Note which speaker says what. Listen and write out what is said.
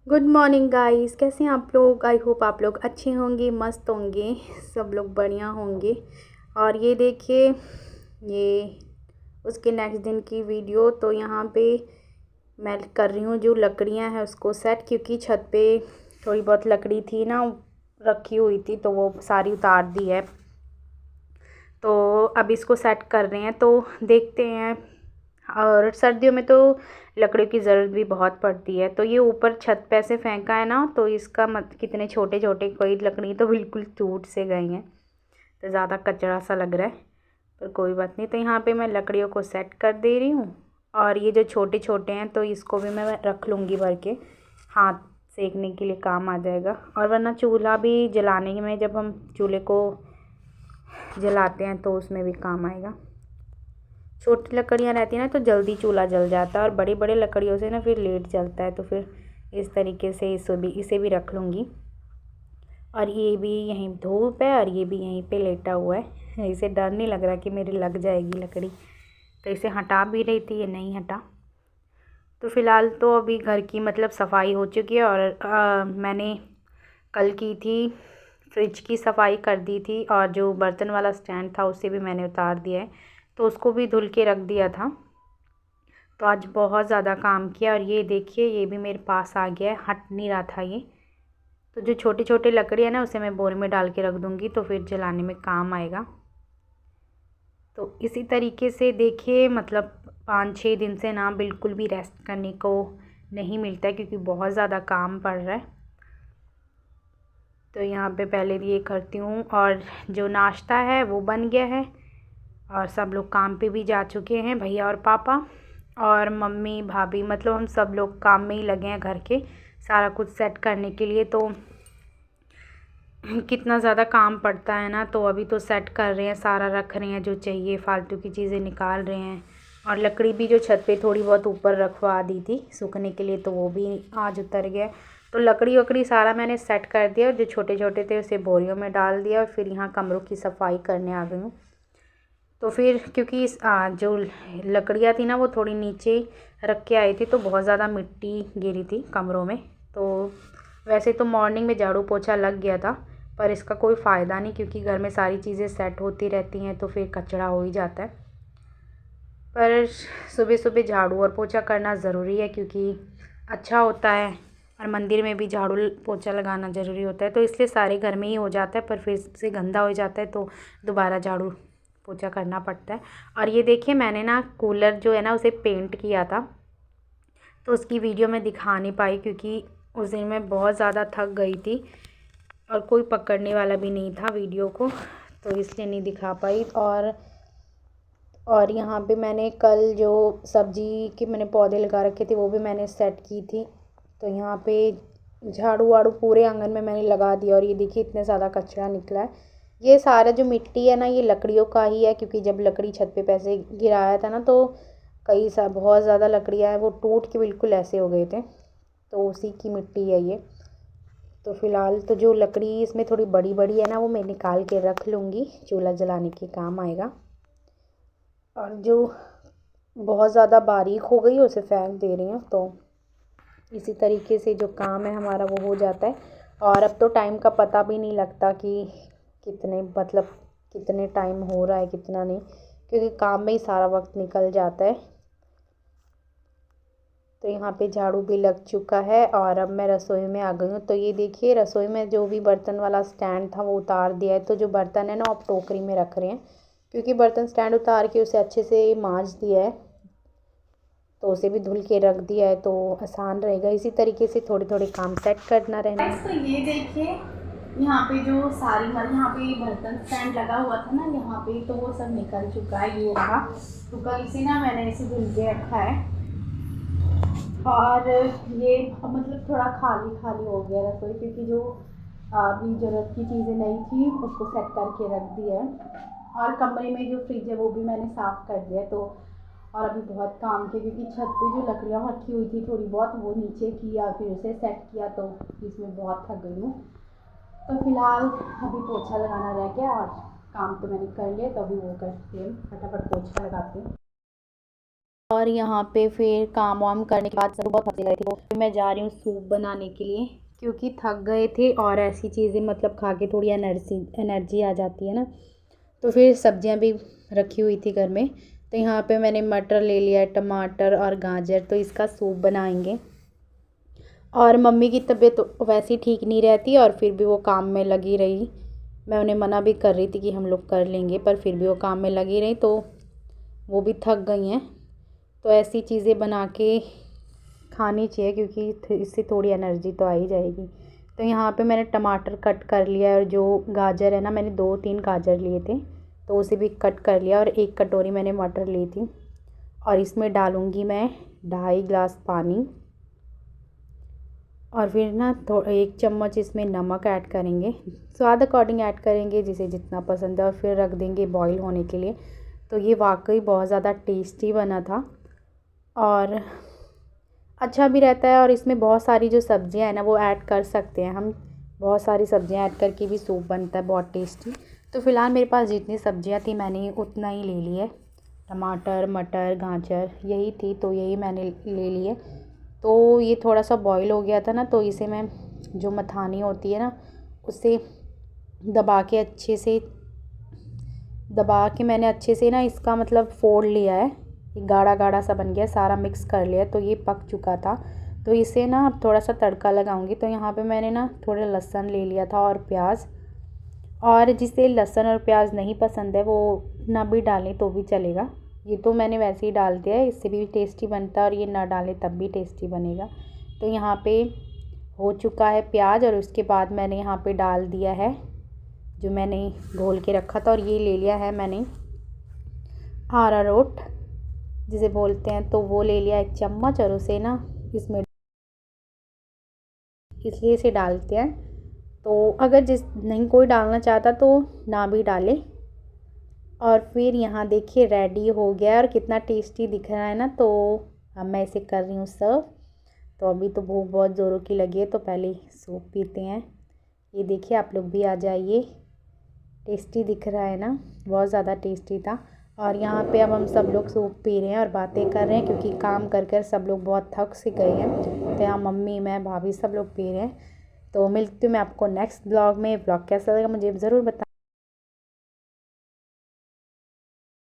Speaker 1: Good morning guys, कैसे हैं आप लोग। आई होप आप लोग अच्छे होंगे, मस्त होंगे, सब लोग बढ़िया होंगे। और ये देखिए, ये उसके नेक्स्ट दिन की वीडियो। तो यहाँ पे मैं कर रही हूँ जो लकड़ियाँ हैं उसको सेट, क्योंकि छत पे थोड़ी बहुत लकड़ी थी ना रखी हुई थी, तो वो सारी उतार दी है। तो अब इसको सेट कर रहे हैं, तो देखते हैं। और सर्दियों में तो लकड़ियों की ज़रूरत भी बहुत पड़ती है। तो ये ऊपर छत पे से फेंका है ना, तो इसका कितने छोटे छोटे कोई लकड़ी तो बिल्कुल टूट से गई हैं, तो ज़्यादा कचरा सा लग रहा है, पर कोई बात नहीं। तो यहाँ पे मैं लकड़ियों को सेट कर दे रही हूँ। और ये जो छोटे छोटे हैं तो इसको भी मैं रख लूँगी भर के, हाथ सेकने के लिए काम आ जाएगा। और वरना चूल्हा भी जलाने में, जब हम चूल्हे को जलाते हैं तो उसमें भी काम आएगा। छोटी लकड़ियाँ रहती हैं ना तो जल्दी चूल्हा जल जाता है, और बड़ी बड़ी लकड़ियों से ना फिर लेट जलता है। तो फिर इस तरीके से इसे भी रख लूँगी। और ये भी यहीं धूप है, और ये भी यहीं पे लेटा हुआ है। इसे डर नहीं लग रहा कि मेरी लग जाएगी लकड़ी, तो इसे हटा भी रही थी, ये नहीं हटा। तो फ़िलहाल तो अभी घर की मतलब सफाई हो चुकी है। और मैंने कल की थी, फ्रिज की सफाई कर दी थी, और जो बर्तन वाला स्टैंड था उसे भी मैंने उतार दिया है, तो उसको भी धुल के रख दिया था। तो आज बहुत ज़्यादा काम किया। और ये देखिए, ये भी मेरे पास आ गया है, हट नहीं रहा था ये। तो जो छोटी छोटी लकड़ी है ना उसे मैं बोरे में डाल के रख दूँगी, तो फिर जलाने में काम आएगा। तो इसी तरीके से देखिए, मतलब 5-6 दिन से ना बिल्कुल भी रेस्ट करने को नहीं मिलता है, क्योंकि बहुत ज़्यादा काम पड़ रहा है। तो यहाँ पे पहले ये करती हूँ, और जो नाश्ता है वो बन गया है, और सब लोग काम पे भी जा चुके हैं, भैया और पापा और मम्मी भाभी, मतलब हम सब लोग काम में ही लगे हैं घर के सारा कुछ सेट करने के लिए। तो कितना ज़्यादा काम पड़ता है ना, तो अभी तो सेट कर रहे हैं, सारा रख रहे हैं, जो चाहिए फालतू की चीज़ें निकाल रहे हैं। और लकड़ी भी जो छत पे थोड़ी बहुत ऊपर रखवा दी थी सूखने के लिए, तो वो भी आज उतर गया। तो लकड़ी वकड़ी सारा मैंने सेट कर दिया, और जो छोटे छोटे थे उसे बोरियों में डाल दिया, और फिर यहाँ कमरों की सफाई करने आ गई हूँ। तो फिर क्योंकि जो लकड़ियाँ थी ना वो थोड़ी नीचे रख के आई थी, तो बहुत ज़्यादा मिट्टी गिरी थी कमरों में। तो वैसे तो मॉर्निंग में झाड़ू पोछा लग गया था, पर इसका कोई फ़ायदा नहीं, क्योंकि घर में सारी चीज़ें सेट होती रहती हैं, तो फिर कचरा हो ही जाता है। पर सुबह सुबह झाड़ू और पोछा करना ज़रूरी है, क्योंकि अच्छा होता है। और मंदिर में भी झाड़ू पोछा लगाना ज़रूरी होता है, तो इसलिए सारे घर में ही हो जाता है, पर फिर से गंदा हो जाता है, तो दोबारा झाड़ू पोछा करना पड़ता है। और ये देखिए, मैंने ना कूलर जो है ना उसे पेंट किया था, तो उसकी वीडियो मैं दिखा नहीं पाई, क्योंकि उस दिन मैं बहुत ज़्यादा थक गई थी, और कोई पकड़ने वाला भी नहीं था वीडियो को, तो इसलिए नहीं दिखा पाई। और यहाँ पे मैंने कल जो सब्ज़ी के मैंने पौधे लगा रखे थे वो भी मैंने सेट की थी। तो यहाँ पे झाड़ू वाड़ू पूरे आंगन में मैंने लगा दिया। और ये देखिए, इतने ज़्यादा कचरा निकला है। ये सारा जो मिट्टी है ना, ये लकड़ियों का ही है, क्योंकि जब लकड़ी छत पे पैसे गिराया था ना, तो बहुत ज़्यादा लकड़ियाँ हैं, वो टूट के बिल्कुल ऐसे हो गए थे, तो उसी की मिट्टी है ये। तो फ़िलहाल तो जो लकड़ी इसमें थोड़ी बड़ी बड़ी है ना, वो मैं निकाल के रख लूँगी, चूल्हा जलाने के काम आएगा। और जो बहुत ज़्यादा बारीक हो गई है उसे फेंक दे रही हूँ। तो इसी तरीके से जो काम है हमारा वो हो जाता है। और अब तो टाइम का पता भी नहीं लगता कि कितने टाइम हो रहा है, कितना नहीं, क्योंकि काम में ही सारा वक्त निकल जाता है। तो यहाँ पे झाड़ू भी लग चुका है, और अब मैं रसोई में आ गई हूँ। तो ये देखिए, रसोई में जो भी बर्तन वाला स्टैंड था वो उतार दिया है, तो जो बर्तन है ना आप टोकरी में रख रहे हैं, क्योंकि बर्तन स्टैंड उतार के उसे अच्छे से मांज दिया है, तो उसे भी धुल के रख दिया है, तो आसान रहेगा। इसी तरीके से थोड़े थोड़े काम सेट करना रहना है। तो ये देखिए, यहाँ पे जो सारी यहाँ पे बर्तन स्टैंड लगा हुआ था ना यहाँ पे, तो वो सब निकल चुका है, ये रहा। तो कल इसे ना मैंने इसे धुल के रखा है, और ये मतलब थोड़ा खाली खाली हो गया रसोई, क्योंकि जो अभी ज़रूरत की चीज़ें नहीं थी उसको सेट करके रख दिया है। और कमरे में जो फ्रिज है वो भी मैंने साफ़ कर दिया। तो और अभी बहुत काम किया, क्योंकि छत पे जो लकड़ियाँ रखी हुई थी थोड़ी बहुत, वो नीचे किया, फिर उसे सेट किया, तो इसमें बहुत थक गई हूँ। तो फिलहाल अभी पोछा लगाना रह गया, और काम तो मैंने कर लिया, तो अभी वो करती हूँ, फटाफट पोछा लगाती हूँ। और यहाँ पे फिर काम वाम करने के बाद सब बहुत थक गए थे, तो फिर मैं जा रही हूँ सूप बनाने के लिए, क्योंकि थक गए थे और ऐसी चीज़ें मतलब खा के थोड़ी एनर्जी आ जाती है ना। तो फिर सब्जियां भी रखी हुई थी घर में, तो यहाँ पे मैंने मटर ले लिया, टमाटर और गाजर, तो इसका सूप बनाएंगे। और मम्मी की तबीयत तो वैसे ही ठीक नहीं रहती और फिर भी वो काम में लगी रही। मैं उन्हें मना भी कर रही थी कि हम लोग कर लेंगे, पर फिर भी वो काम में लगी रही, तो वो भी थक गई हैं। तो ऐसी चीज़ें बना के खानी चाहिए, क्योंकि इससे थोड़ी एनर्जी तो आ ही जाएगी। तो यहाँ पे मैंने टमाटर कट कर लिया है, और जो गाजर है ना, मैंने 2-3 गाजर लिए थे, तो उसे भी कट कर लिया, और 1 कटोरी मैंने मटर ली थी। और इसमें डालूँगी मैं 2.5 गिलास पानी, और फिर ना 1 चम्मच इसमें नमक ऐड करेंगे, स्वाद अकॉर्डिंग ऐड करेंगे, जिसे जितना पसंद है, और फिर रख देंगे बॉईल होने के लिए। तो ये वाकई बहुत ज़्यादा टेस्टी बना था और अच्छा भी रहता है। और इसमें बहुत सारी जो सब्जियां हैं ना, वो ऐड कर सकते हैं हम, बहुत सारी सब्जियां ऐड करके भी सूप बनता है बहुत टेस्टी। तो फ़िलहाल मेरे पास जितनी सब्जियां थी मैंने उतना ही ले लिया, टमाटर, मटर, गाजर यही थी, तो यही मैंने ले लिए। तो ये थोड़ा सा बॉईल हो गया था ना, तो इसे मैं, जो मथानी होती है ना, उसे दबा के मैंने अच्छे से ना इसका मतलब फोड़ लिया है, गाढ़ा गाढ़ा सा बन गया, सारा मिक्स कर लिया, तो ये पक चुका था। तो इसे ना अब थोड़ा सा तड़का लगाऊंगी। तो यहाँ पे मैंने ना थोड़ा लहसुन ले लिया था और प्याज, और जिसे लहसुन और प्याज नहीं पसंद है वो ना भी डालें तो भी चलेगा। ये तो मैंने वैसे ही डाल दिया है, इससे भी टेस्टी बनता है, और ये ना डालें तब भी टेस्टी बनेगा। तो यहाँ पे हो चुका है प्याज, और उसके बाद मैंने यहाँ पे डाल दिया है जो मैंने घोल के रखा था, और ये ले लिया है मैंने अरारोट जिसे बोलते हैं, तो वो ले लिया 1 चम्मच, और उसे ना इसमें इसलिए इसे डालते हैं। तो अगर जिस नहीं कोई डालना चाहता तो ना भी डाले। और फिर यहाँ देखिए रेडी हो गया, और कितना टेस्टी दिख रहा है ना। तो अब मैं इसे कर रही हूँ सर्व। तो अभी तो भूख बहुत ज़ोरों की लगी है, तो पहले सूप पीते हैं। ये देखिए, आप लोग भी आ जाइए, टेस्टी दिख रहा है ना, बहुत ज़्यादा टेस्टी था। और यहाँ पे अब हम सब लोग सूप पी रहे हैं और बातें कर रहे हैं, क्योंकि काम कर कर सब लोग बहुत थक से गए हैं। तो यहाँ मम्मी, मैं, भाभी सब लोग पी रहे हैं। तो मिलती हूँ मैं आपको नेक्स्ट ब्लॉग में। ब्लॉग कैसा लगा मुझे ज़रूर बताएं।